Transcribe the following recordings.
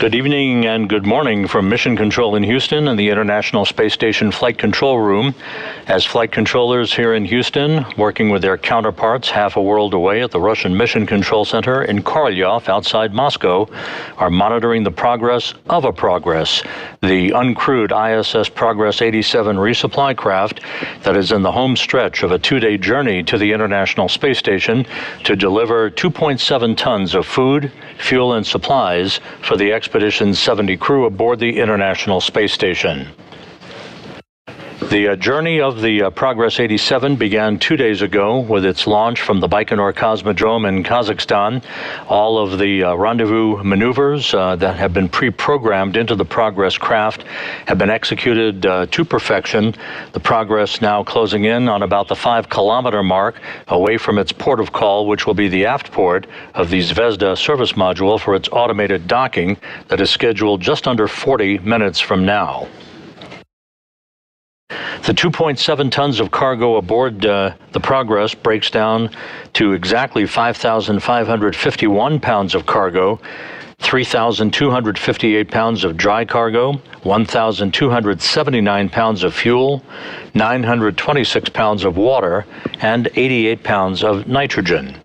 Good evening and good morning from Mission Control in Houston and the International Space Station Flight Control Room. As flight controllers here in Houston, working with their counterparts half a world away at the Russian Mission Control Center in Korolyov outside Moscow, are monitoring the progress of a Progress, the uncrewed ISS Progress 87 resupply craft that is in the home stretch of a two-day journey to the International Space Station to deliver 2.7 tons of food, fuel, and supplies for the expedition's 70 crew aboard the International Space Station. The journey of the Progress 87 began 2 days ago with its launch from the Baikonur Cosmodrome in Kazakhstan. All of the rendezvous maneuvers that have been pre-programmed into the Progress craft have been executed to perfection. The Progress now closing in on about the 5-kilometer mark away from its port of call, which will be the aft port of the Zvezda service module for its automated docking that is scheduled just under 40 minutes from now. The 2.7 tons of cargo aboard the Progress breaks down to exactly 5,551 pounds of cargo, 3,258 pounds of dry cargo, 1,279 pounds of fuel, 926 pounds of water, and 88 pounds of nitrogen.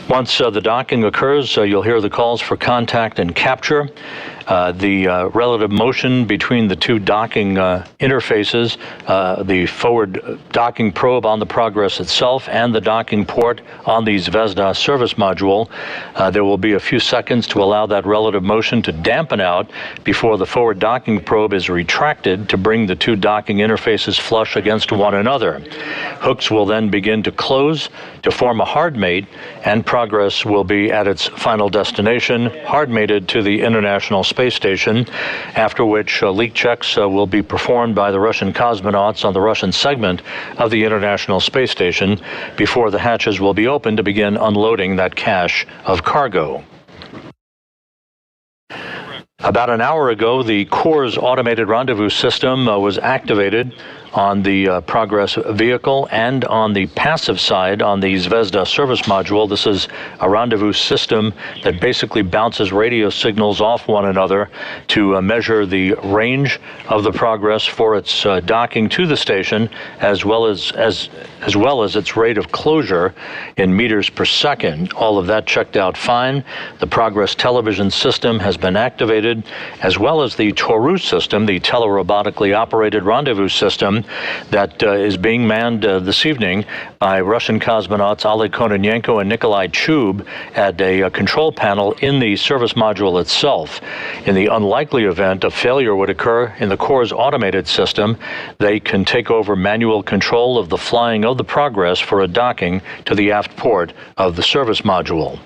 Once the docking occurs, you'll hear the calls for contact and capture. The relative motion between the two docking interfaces, the forward docking probe on the Progress itself and the docking port on the Zvezda service module. There will be a few seconds to allow that relative motion to dampen out before the forward docking probe is retracted to bring the two docking interfaces flush against one another. Hooks will then begin to close to form a hard mate, and Progress will be at its final destination, hard mated to the International Space Station, after which leak checks will be performed by the Russian cosmonauts on the Russian segment of the International Space Station before the hatches will be opened to begin unloading that cache of cargo. About an hour ago, the Corps' automated rendezvous system was activated on the Progress vehicle and on the passive side on the Zvezda service module. This is a rendezvous system that basically bounces radio signals off one another to measure the range of the Progress for its docking to the station, as well as its rate of closure in meters per second. All of that checked out fine. The Progress television system has been activated, as well as the Taurus system, the telerobotically operated rendezvous system that is being manned this evening by Russian cosmonauts Oleg Kononenko and Nikolai Chub at a control panel in the service module itself. In the unlikely event a failure would occur in the Corps' automated system, they can take over manual control of the flying of the Progress for a docking to the aft port of the service module.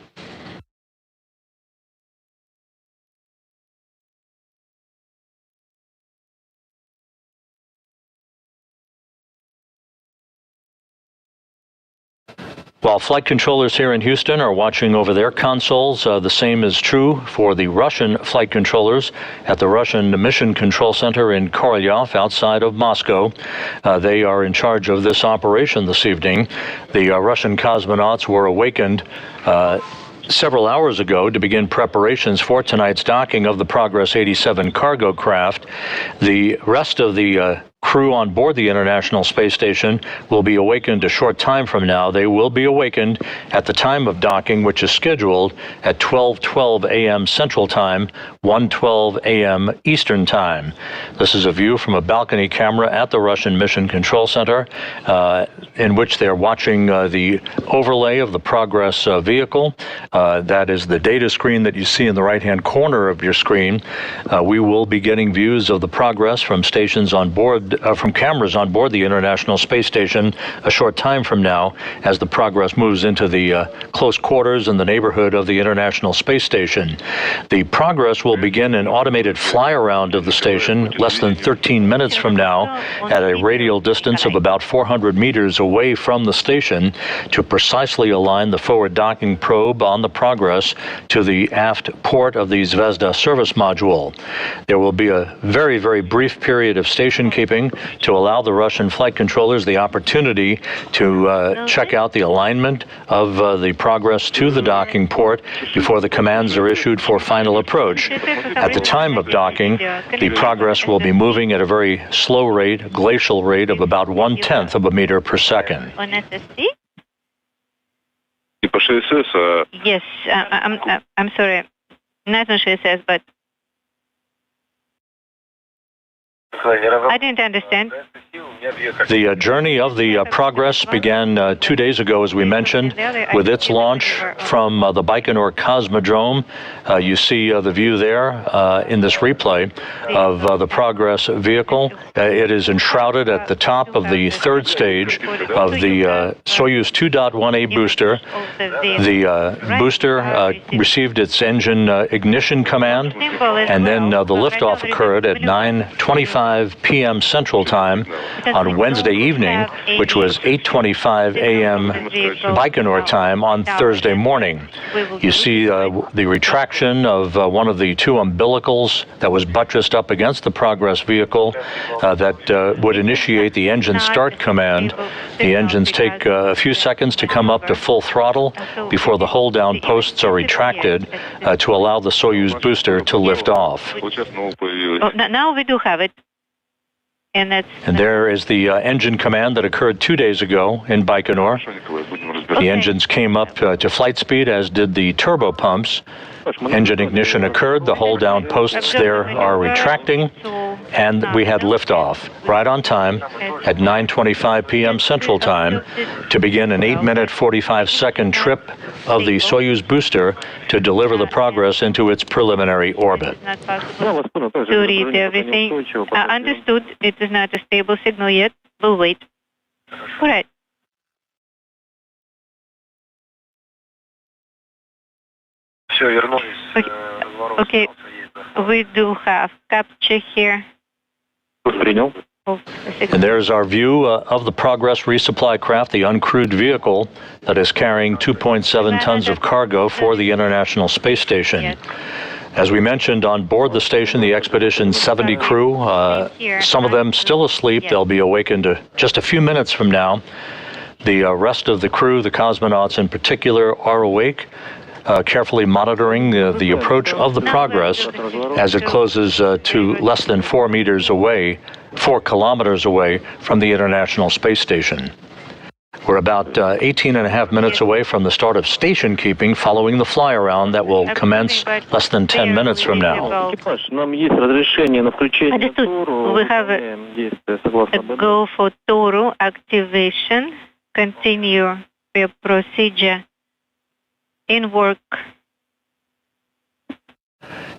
While flight controllers here in Houston are watching over their consoles, the same is true for the Russian flight controllers at the Russian Mission Control Center in Korolyov outside of Moscow. They are in charge of this operation this evening. The Russian cosmonauts were awakened several hours ago to begin preparations for tonight's docking of the Progress 87 cargo craft. The rest of the crew on board the International Space Station will be awakened a short time from now. They will be awakened at the time of docking, which is scheduled at 12:12 a.m. Central Time, 1:12 a.m. Eastern Time. This is a view from a balcony camera at the Russian Mission Control Center, in which they're watching the overlay of the Progress vehicle. That is the data screen that you see in the right-hand corner of your screen. We will be getting views of the Progress from stations on board, from cameras on board the International Space Station a short time from now, as the Progress moves into the close quarters in the neighborhood of the International Space Station. The Progress will begin an automated fly-around of the station less than 13 minutes from now at a radial distance of about 400 meters away from the station to precisely align the forward docking probe on the Progress to the aft port of the Zvezda service module. There will be a very, very brief period of station keeping keeping to allow the Russian flight controllers the opportunity to check out the alignment of the Progress to the docking port before the commands are issued for final approach. At the time of docking, the Progress will be moving at a very slow rate, glacial rate of about 1/10 of a meter per second. Yes, I'm sorry, not on ISS, but I didn't understand. The journey of the Progress began 2 days ago, as we mentioned, with its launch from the Baikonur Cosmodrome. You see the view there in this replay of the Progress vehicle. It is enshrouded at the top of the third stage of the Soyuz 2.1A booster. The booster received its engine ignition command, and then the liftoff occurred at 9:25 p.m. Central Time on Wednesday evening, which was 8:25 a.m. Baikonur time on Thursday morning. You see the retraction of one of the two umbilicals that was buttressed up against the Progress vehicle that would initiate the engine start command. The engines take a few seconds to come up to full throttle before the hold-down posts are retracted to allow the Soyuz booster to lift off. Oh, now we do have it. And there is the engine command that occurred 2 days ago in Baikonur. The engines came up to flight speed, as did the turbo pumps. Engine ignition occurred, the hold-down posts there are retracting, and we had liftoff right on time at 9:25 p.m. Central Time to begin an 8-minute, 45-second trip of the Soyuz booster to deliver the Progress into its preliminary orbit. To read everything. Understood. It is not a stable signal yet. We'll wait. All right. Okay, we do have capture here. And there's our view of the Progress resupply craft, the uncrewed vehicle that is carrying 2.7 tons of cargo for the International Space Station. As we mentioned, on board the station, the Expedition 70 crew, some of them still asleep. They'll be awakened just a few minutes from now. The rest of the crew, the cosmonauts in particular, are awake, carefully monitoring the approach of the Progress as it closes to less than 4 meters away, 4 kilometers away from the International Space Station. We're about 18.5 minutes away from the start of station keeping, following the fly-around that will commence less than 10 minutes from now. Understood. We have a go for Toru activation. Continue your procedure in work.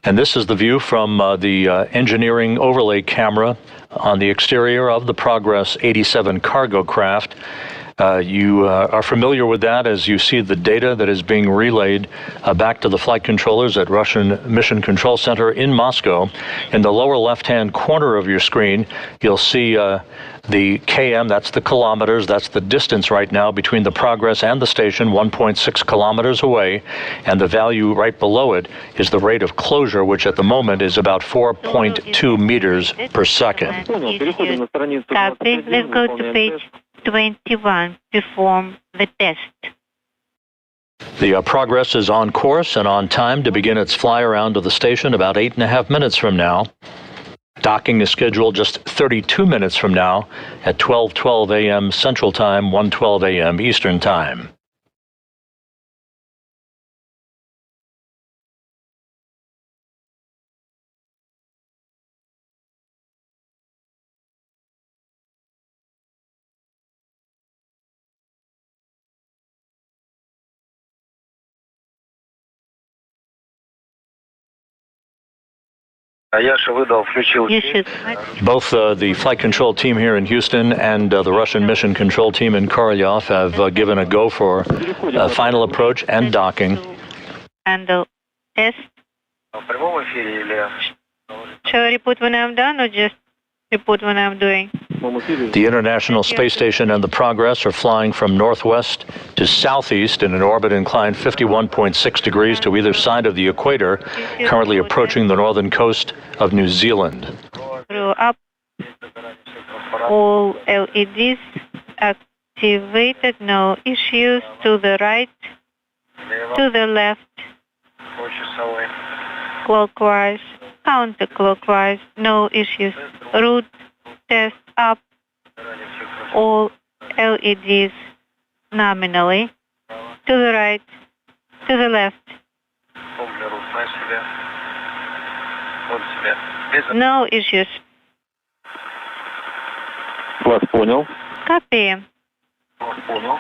And this is the view from the engineering overlay camera on the exterior of the Progress 87 cargo craft. You are familiar with that as you see the data that is being relayed back to the flight controllers at Russian Mission Control Center in Moscow. In the lower left-hand corner of your screen, you'll see the KM, that's the kilometers, that's the distance right now between the Progress and the station, 1.6 kilometers away, and the value right below it is the rate of closure, which at the moment is about 4.2 meters per second. Copy. Let's go to page 21, perform the test. The Progress is on course and on time to begin its fly around to the station about 8.5 minutes from now. Docking is scheduled just 32 minutes from now at 12:12 a.m. Central Time, 1:12 a.m. Eastern Time. Both the flight control team here in Houston and the Russian mission control team in Korolyov have given a go for final approach and docking. Handle test. Shall I report when I'm done or just report when I'm doing? The International Space Station and the Progress are flying from northwest to southeast in an orbit inclined 51.6 degrees to either side of the equator, currently approaching the northern coast of New Zealand. Up. All LEDs activated, no issues. To the right, to the left, clockwise, counterclockwise, no issues. Route test up, all LEDs nominally. To the right, to the left. No issues. Вас понял. Copy. Вас понял.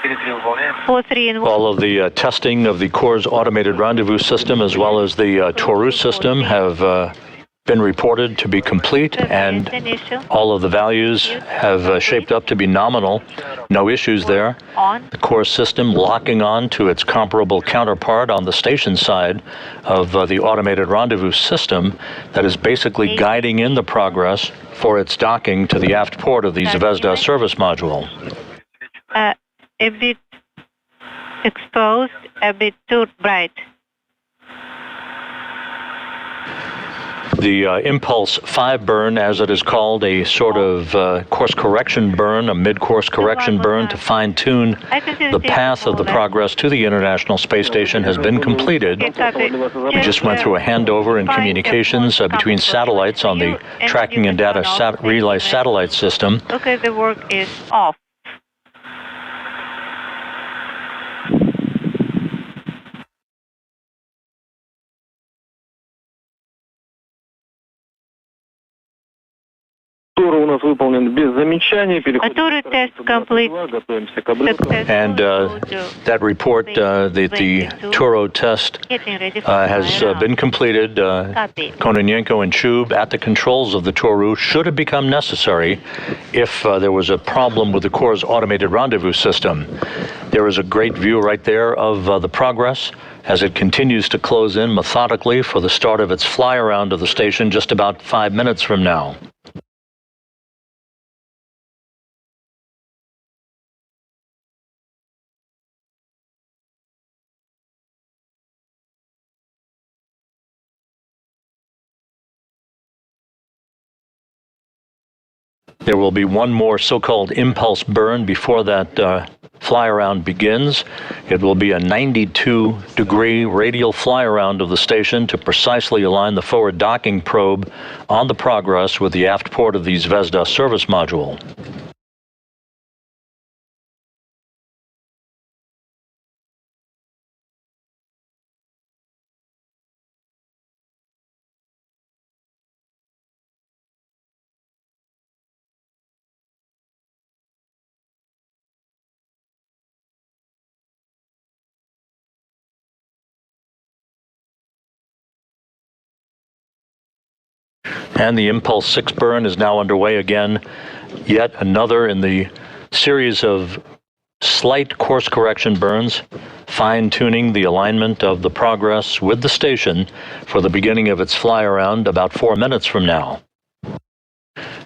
4-3 выполняем. 4-3 in All of the testing of the Corps' automated rendezvous system as well as the Taurus system have been reported to be complete, and all of the values have shaped up to be nominal. No issues there. The Corps system locking on to its comparable counterpart on the station side of the automated rendezvous system that is basically guiding in the Progress for its docking to the aft port of the Zvezda service module. A bit exposed, a bit too bright. The Impulse 5 burn, as it is called, a sort of course correction burn, a mid-course correction burn to fine-tune the path of the Progress to the International Space Station, has been completed. We just went through a handover in communications between satellites on the tracking and data relay satellite system. Okay, the work is off. Тур у нас выполнен без замечаний. Tour test complete. Готовимся к облету. And that report, the Turo test has been completed. Kononenko and Chub at the controls of the Toru, should it become necessary if there was a problem with the Corps' automated rendezvous system. There is a great view right there of the Progress as it continues to close in methodically for the start of its fly around of the station just about 5 minutes from now. There will be one more so-called impulse burn before that fly-around begins. It will be a 92-degree radial fly-around of the station to precisely align the forward docking probe on the Progress with the aft port of the Zvezda service module. And the Impulse 6 burn is now underway again, yet another in the series of slight course correction burns, fine-tuning the alignment of the Progress with the station for the beginning of its fly-around about 4 minutes from now.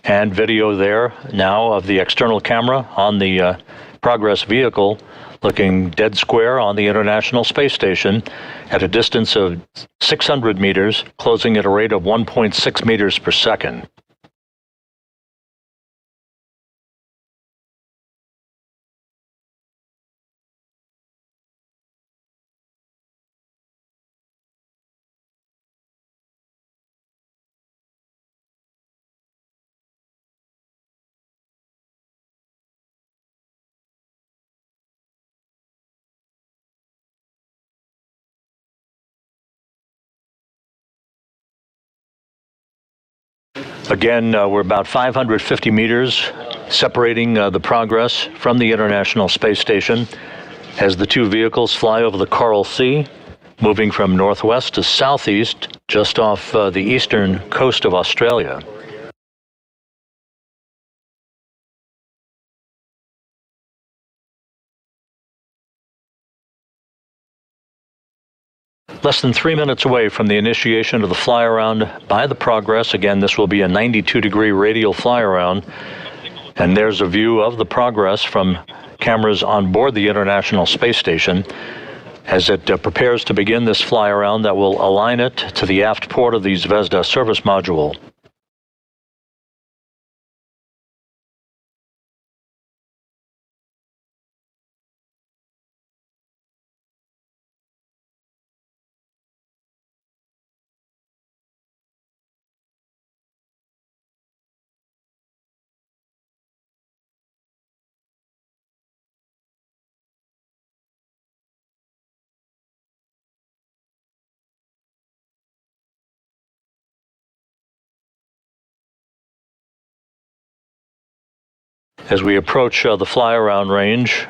And video there now of the external camera on the Progress vehicle looking dead square on the International Space Station at a distance of 600 meters, closing at a rate of 1.6 meters per second. Again, we're about 550 meters separating the Progress from the International Space Station as the two vehicles fly over the Coral Sea, moving from northwest to southeast just off the eastern coast of Australia. Less than 3 minutes away from the initiation of the fly-around by the Progress. Again, this will be a 92-degree radial fly-around. And there's a view of the Progress from cameras on board the International Space Station. as it prepares to begin this fly-around that will align it to the aft port of the Zvezda service module. As we approach the fly-around range,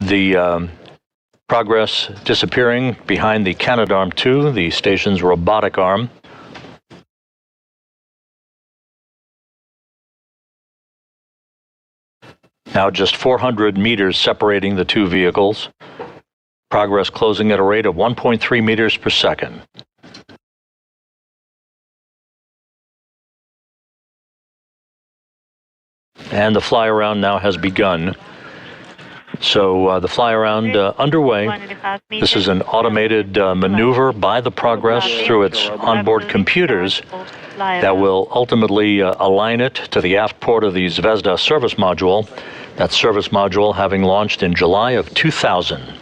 the Progress disappearing behind the Canadarm2, the station's robotic arm. Now just 400 meters separating the two vehicles. Progress closing at a rate of 1.3 meters per second. And the fly-around now has begun. So the fly-around underway. This is an automated maneuver by the Progress through its onboard computers that will ultimately align it to the aft port of the Zvezda service module. That service module having launched in July of 2000.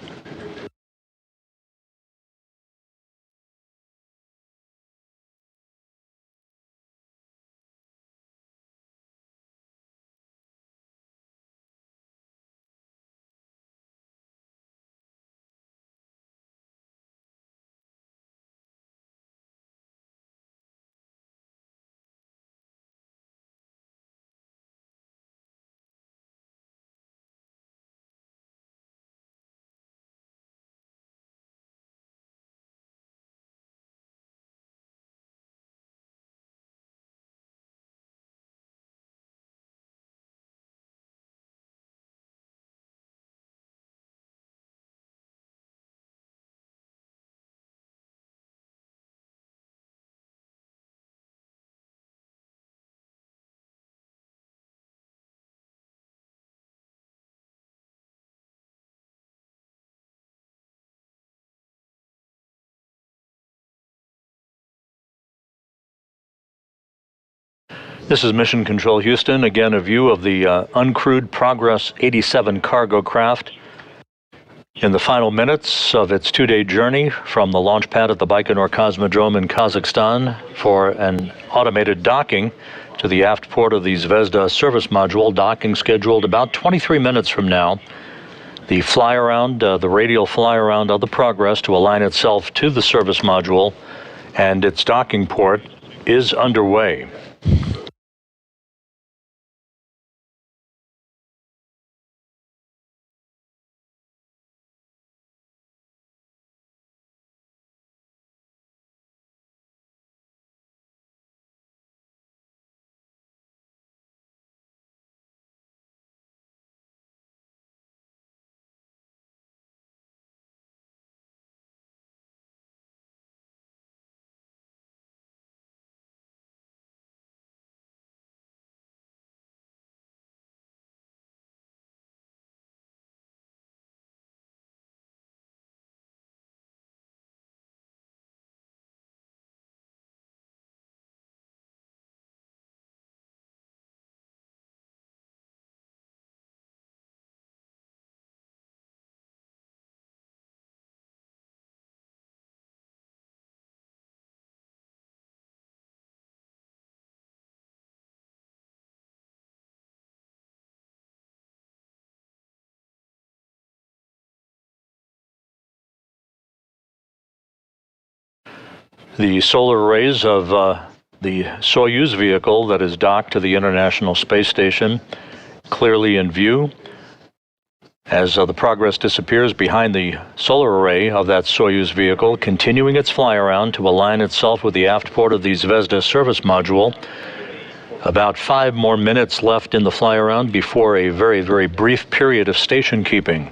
This is Mission Control Houston. Again, a view of the uncrewed Progress 87 cargo craft in the final minutes of its two-day journey from the launch pad at the Baikonur Cosmodrome in Kazakhstan for an automated docking to the aft port of the Zvezda service module. Docking scheduled about 23 minutes from now. The fly-around, the radial fly-around of the Progress to align itself to the service module and its docking port is underway. The solar arrays of the Soyuz vehicle that is docked to the International Space Station clearly in view as the Progress disappears behind the solar array of that Soyuz vehicle, continuing its fly-around to align itself with the aft port of the Zvezda service module. About 5 more minutes left in the fly-around before a very, very brief period of station keeping.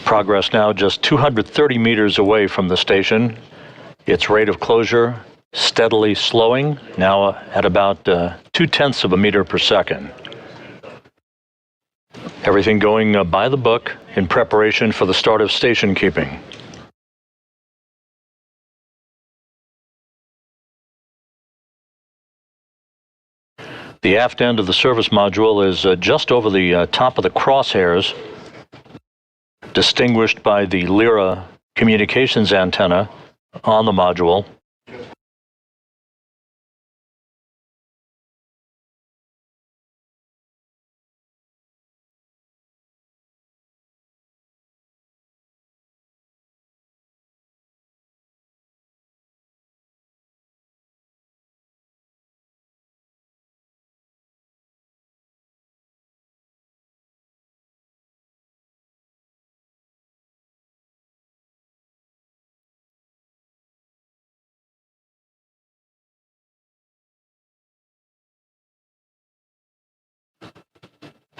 Progress now just 230 meters away from the station. Its rate of closure steadily slowing, now at about 0.2 of a meter per second. Everything going by the book in preparation for the start of station keeping. The aft end of the service module is just over the top of the crosshairs, distinguished by the Lyra communications antenna on the module.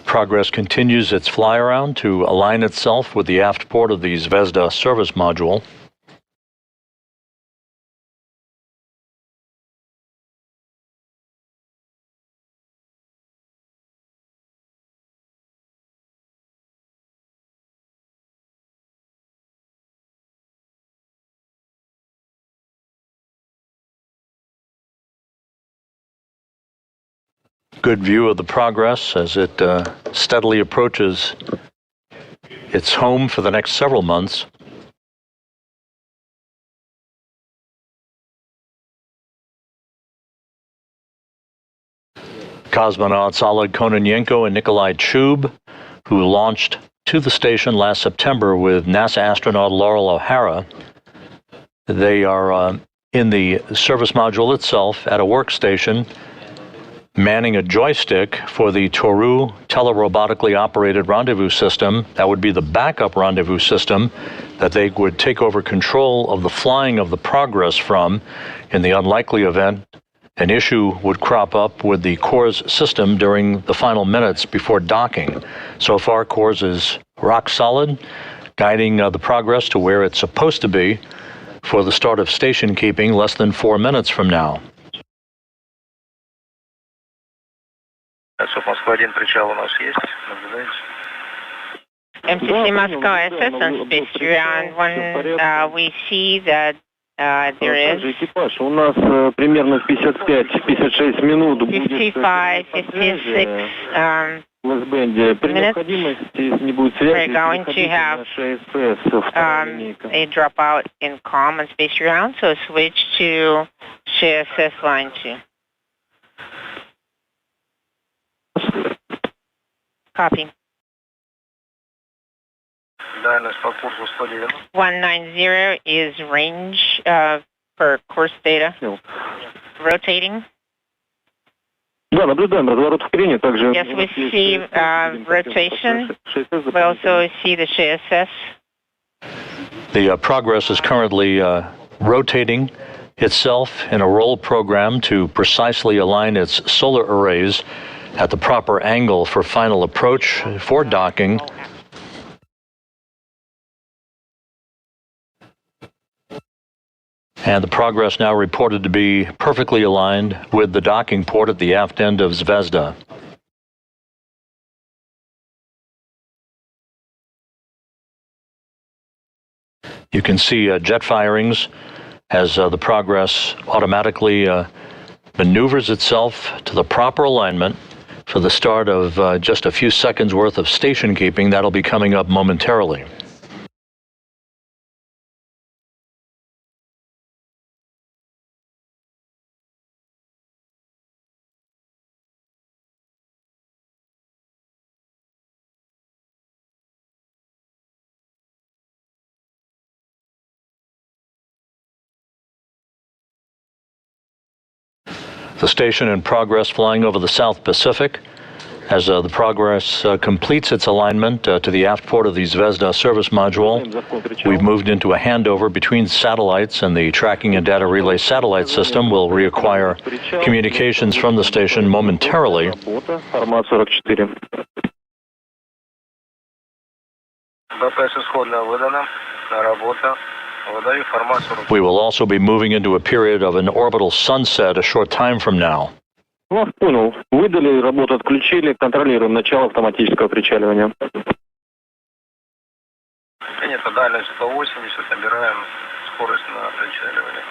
Progress continues its fly around to align itself with the aft port of the Zvezda service module. Good view of the Progress as it steadily approaches its home for the next several months. Cosmonauts Oleg Kononenko and Nikolai Chub, who launched to the station last September with NASA astronaut Laurel O'Hara, they are in the service module itself at a workstation, manning a joystick for the Toru telerobotically operated rendezvous system. That would be the backup rendezvous system that they would take over control of the flying of the Progress from in the unlikely event an issue would crop up with the CORS system during the final minutes before docking. So far, CORS is rock solid, guiding the Progress to where it's supposed to be for the start of station keeping less than 4 minutes from now. MCC Moscow ISS on space ground. When we see that there is 55, 56 minutes. We're going to have a dropout in COM on space ground, so switch to GSS line 2. Copy. 190 is range for course data. Rotating. Yes, we see rotation. We also see the GSS. The Progress is currently rotating itself in a roll program to precisely align its solar arrays at the proper angle for final approach for docking. And the Progress now reported to be perfectly aligned with the docking port at the aft end of Zvezda. You can see jet firings as the Progress automatically maneuvers itself to the proper alignment for the start of just a few seconds worth of station keeping. That'll be coming up momentarily. The station in Progress flying over the South Pacific as the Progress completes its alignment to the aft port of the Zvezda service module. We've moved into a handover between satellites, and the tracking and data relay satellite system will reacquire communications from the station momentarily. We will also be moving into a period of an orbital sunset a short time from now. Вас понял. Выдали, работу отключили, контролируем начало автоматического причаливания. Принято, дальность 180, набираем скорость на причаливание.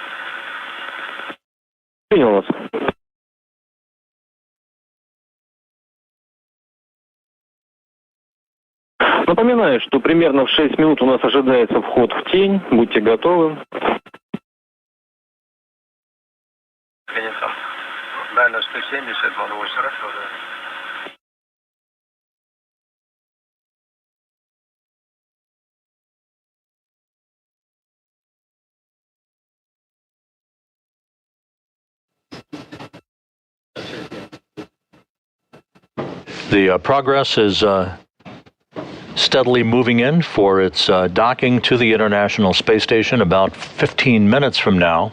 Принял вас. Напоминаю, что примерно в 6 минут у нас ожидается вход в тень. Будьте готовы. Принято. Дальность 170, 08, хорошо, да. The Progress is steadily moving in for its docking to the International Space Station about 15 minutes from now.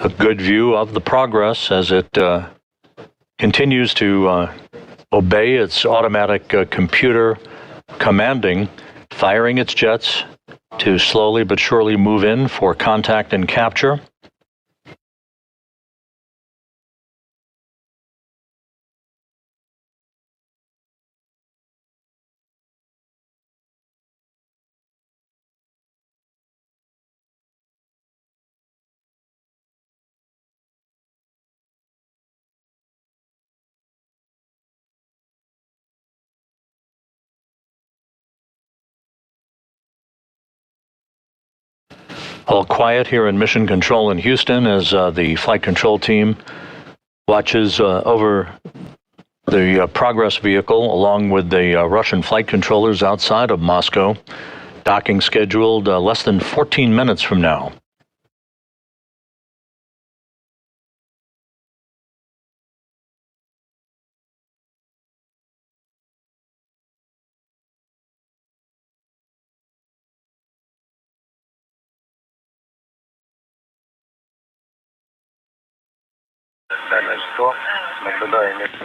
A good view of the Progress as it continues to obey its automatic computer commanding, firing its jets to slowly but surely move in for contact and capture. All quiet here in Mission Control in Houston as the flight control team watches over the Progress vehicle along with the Russian flight controllers outside of Moscow. Docking scheduled less than 14 minutes from now.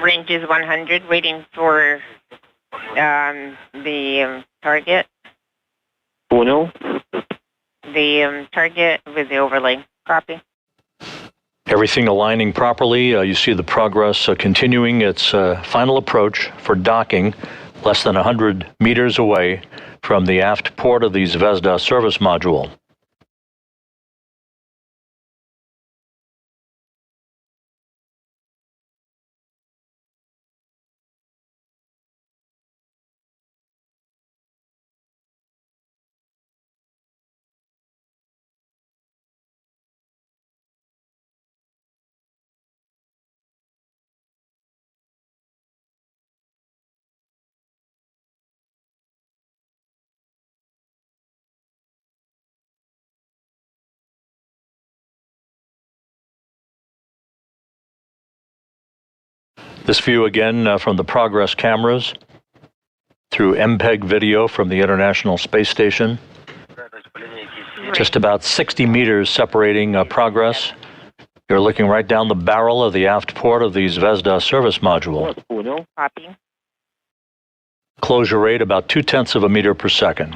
Range is 100, waiting for the target. Понял. The target with the overlay. Copy. Everything aligning properly. You see the Progress continuing its final approach for docking less than 100 meters away from the aft port of the Zvezda service module. This view again from the Progress cameras through MPEG video from the International Space Station. Just about 60 meters separating Progress. You're looking right down the barrel of the aft port of the Zvezda service module. Copy. Closure rate about 0.2 of a meter per second.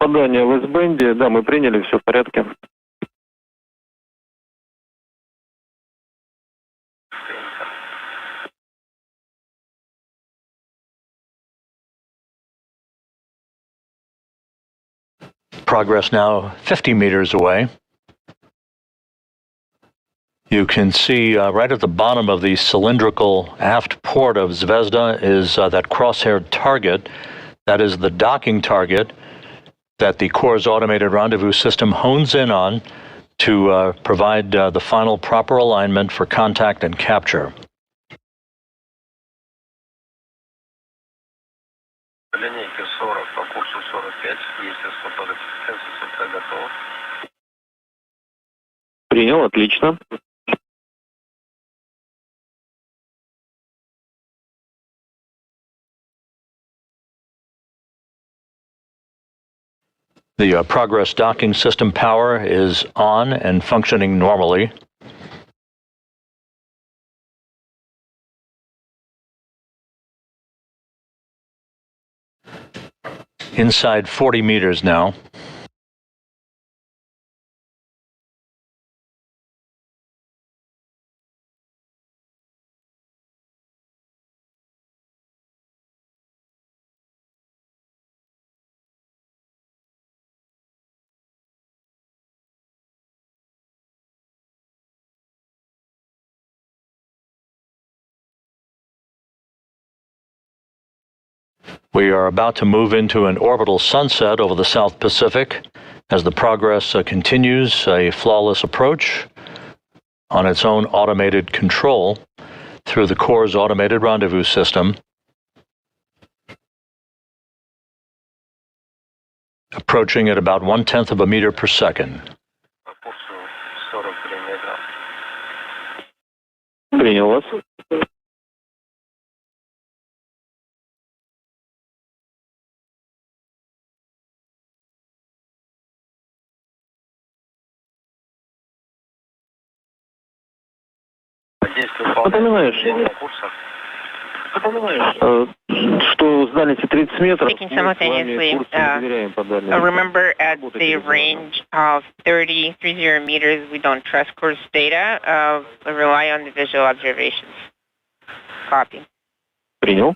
Попадание в S-бенде, да, мы приняли, все в порядке. Progress now 50 meters away. You can see right at the bottom of the cylindrical aft port of Zvezda is that crosshair target. That is the docking target that the Corps' automated rendezvous system hones in on to provide the final proper alignment for contact and capture. Принял, отлично. The Progress docking system power is on and functioning normally. Inside 40 meters now. We are about to move into an orbital sunset over the South Pacific as the Progress continues a flawless approach on its own automated control through the Corps' automated rendezvous system, approaching at about 1/10 of a meter per second. Принял вас. Напоминаю, что с дальности 30 метров Speaking simultaneously, remember at the range of 30 meters, we don't trust course data. We rely on the visual observations. Copy. Принял.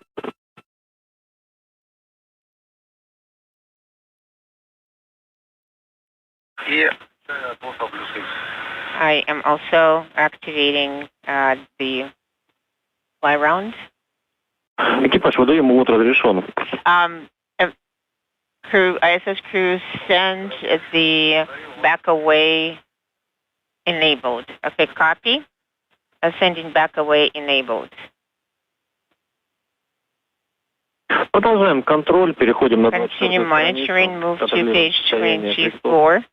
I am also activating the fly round. Экипаж, выдаем увод разрешен. ISS crew send the back away enabled. Okay, copy. Sending back away enabled. Продолжаем контроль, переходим на Continue monitoring, move to page 24.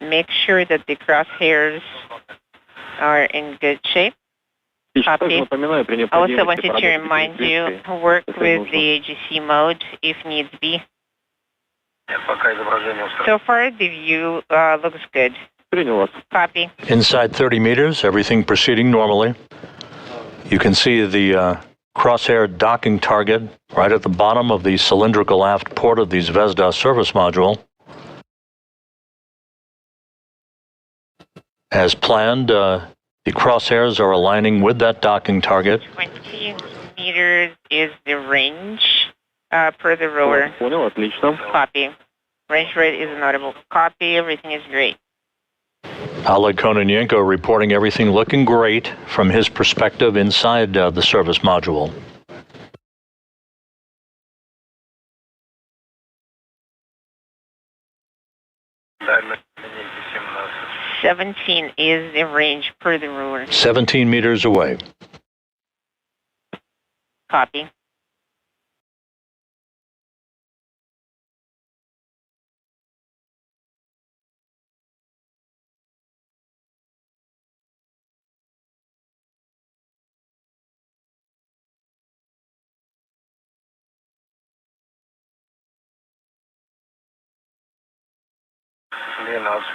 Make sure that the crosshairs are in good shape. Copy. I also wanted to remind you to work with the AGC mode if needs be. So far, the view looks good. Copy. Inside 30 meters, everything proceeding normally. You can see the crosshair docking target right at the bottom of the cylindrical aft port of the Zvezda service module. As planned, the crosshairs are aligning with that docking target. 20 meters is the range per the rower. Copy. Range rate is notable. Copy. Everything is great. Oleg Kononenko reporting everything looking great from his perspective inside the service module. $17 is the range per the rower. 17 meters away. Copy.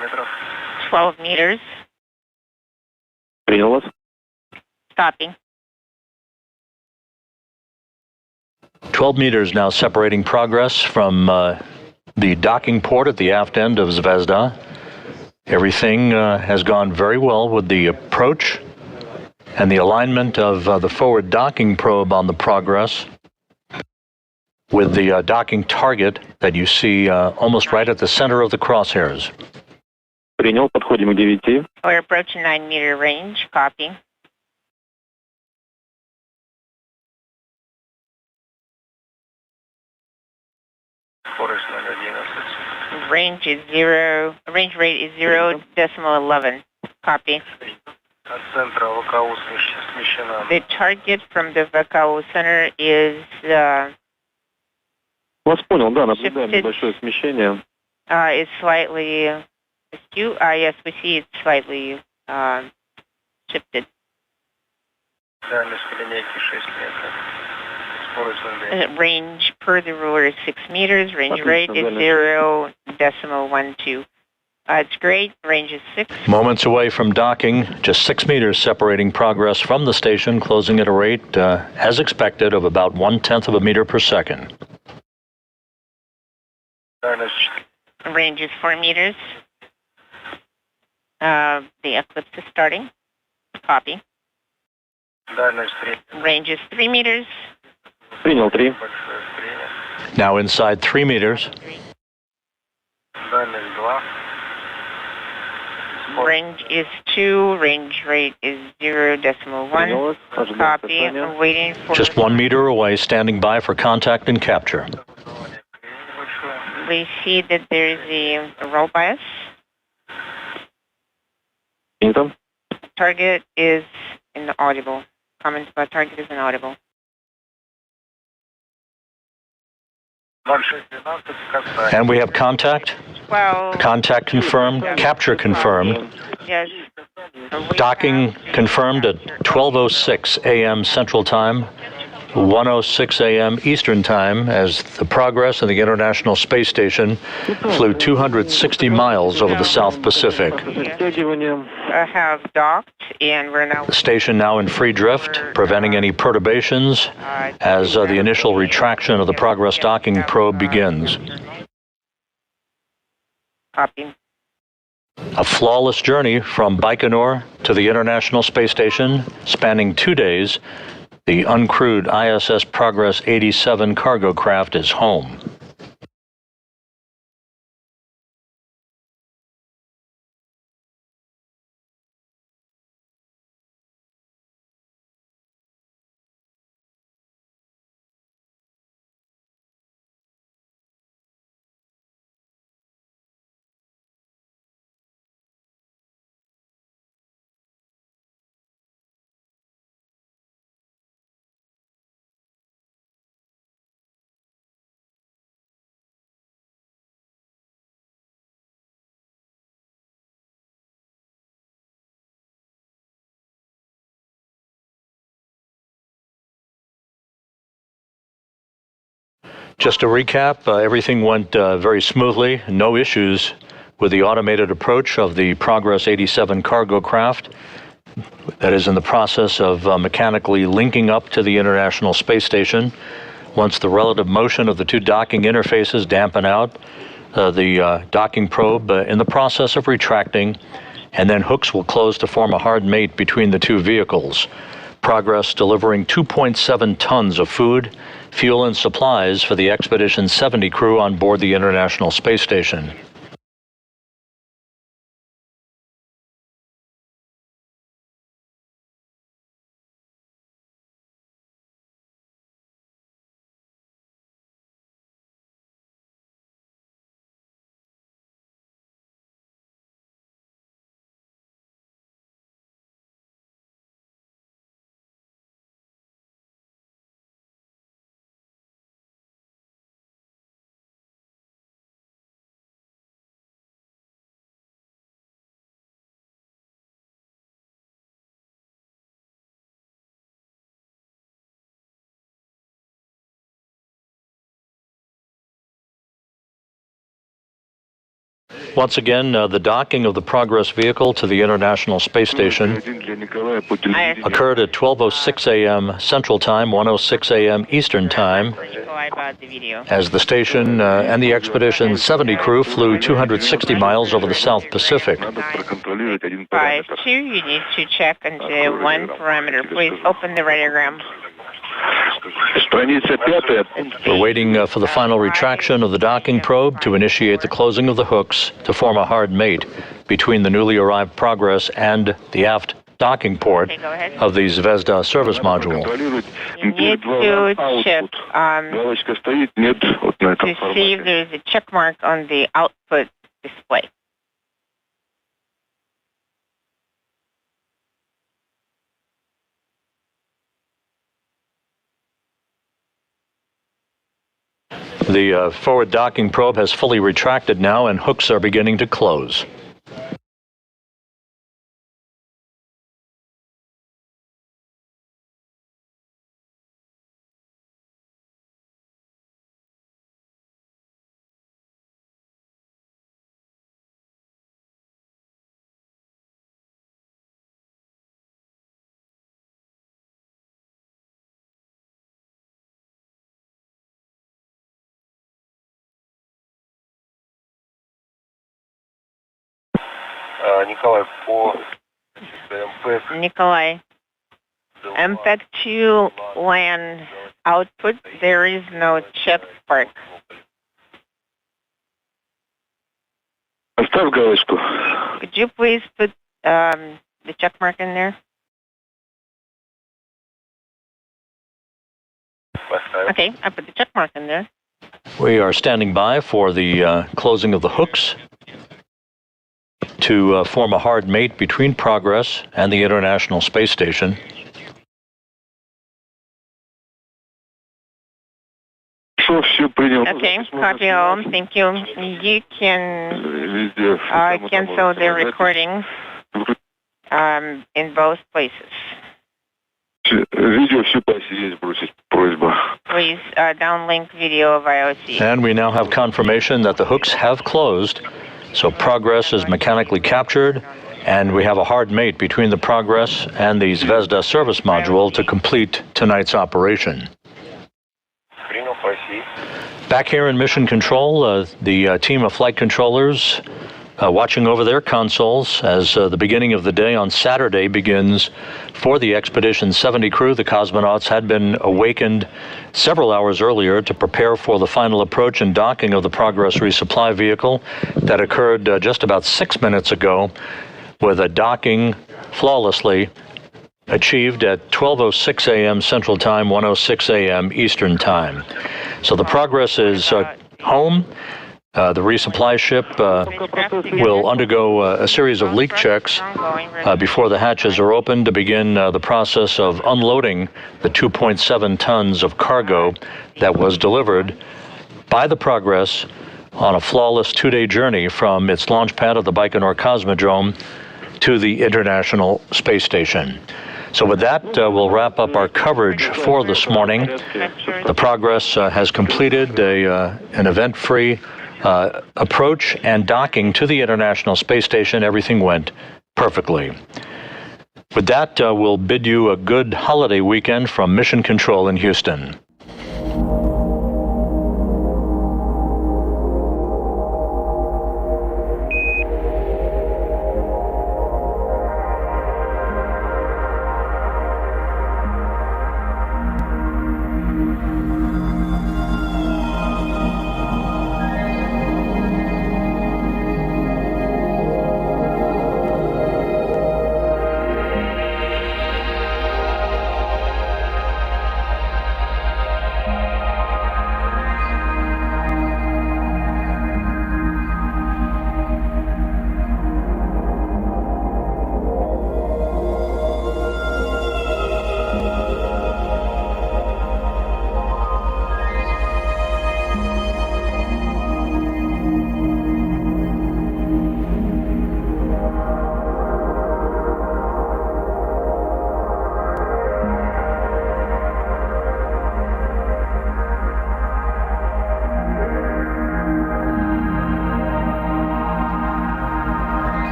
метров. 12 meters. Принял вас. Copy. 12 meters now separating Progress from the docking port at the aft end of Zvezda. Everything has gone very well with the approach and the alignment of the forward docking probe on the Progress with the docking target that you see almost right at the center of the crosshairs. Принял, подходим к 9. We're approaching 9-meter range. Copy. Range is 0. Range rate is 0.11. Copy. The target from the VKO center is Вас понял, да, наблюдаем небольшое смещение. Is slightly askew. Yes, we see it's slightly shifted. Range per the ruler is 6 meters. Range rate is 0.12. It's great. Range is 6. Moments away from docking, just 6 meters separating Progress from the station, closing at a rate, as expected, of about 1/10 of a meter per second. Range is 4 meters. The eclipse is starting. Copy. Range is 3 meters. Принял 3. Now inside 3 meters. Range is 2. Range rate is 0.1. Copy. I'm waiting for... Just 1 meter away, standing by for contact and capture. We see that there's a roll bias. Принято. Target is inaudible. Comments about target is inaudible. And we have contact. Well, Contact confirmed. Capture confirmed. yes. Docking confirmed at 12:06 a.m. Central Time, 1:06 a.m. Eastern Time, as the Progress and the International Space Station flew 260 miles over the South Pacific. Have docked, and we're now... The station now in free drift, preventing any perturbations as the initial retraction of the Progress docking probe begins. Copy. A flawless journey from Baikonur to the International Space Station, spanning 2 days. The uncrewed ISS Progress 87 cargo craft is home. Just to recap, everything went very smoothly. No issues with the automated approach of the Progress 87 cargo craft that is in the process of mechanically linking up to the International Space Station. Once the relative motion of the two docking interfaces dampen out, the docking probe in the process of retracting, and then hooks will close to form a hard mate between the two vehicles. Progress delivering 2.7 tons of food, fuel, and supplies for the Expedition 70 crew on board the International Space Station. Once again, the docking of the Progress vehicle to the International Space Station occurred at 12:06 a.m. Central Time, 1:06 a.m. Eastern Time, as the station and the Expedition 70 crew flew 260 miles over the South Pacific. 5-2, you need to check into one parameter. Please open the radiogram. We're waiting for the final retraction of the docking probe to initiate the closing of the hooks to form a hard mate between the newly arrived Progress and the aft docking port of the Zvezda service module. You need to check to see if there's a check mark on the output display. The forward docking probe has fully retracted now, and hooks are beginning to close. Nikolai, MPEG-2 LAN output, there is no check mark. Поставь галочку. Could you please put the check mark in there? Okay, I put the check mark in there. We are standing by for the closing of the hooks to form a hard mate between Progress and the International Space Station. Okay, copy all. Thank you. You can cancel the recordings in both places. Please downlink video of IOC. And we now have confirmation that the hooks have closed, so Progress is mechanically captured, and we have a hard mate between the Progress and the Zvezda service module to complete tonight's operation. Back here in Mission Control, the team of flight controllers watching over their consoles as the beginning of the day on Saturday begins for the Expedition 70 crew. The cosmonauts had been awakened several hours earlier to prepare for the final approach and docking of the Progress resupply vehicle that occurred just about 6 minutes ago, with a docking flawlessly achieved at 12:06 a.m. Central Time, 1:06 a.m. Eastern Time. So the Progress is home. The resupply ship will undergo a series of leak checks before the hatches are opened to begin the process of unloading the 2.7 tons of cargo that was delivered by the Progress on a flawless 2-day journey from its launch pad of the Baikonur Cosmodrome to the International Space Station. So with that, we'll wrap up our coverage for this morning. The Progress has completed an event-free approach and docking to the International Space Station. Everything went perfectly. With that, we'll bid you a good holiday weekend from Mission Control in Houston.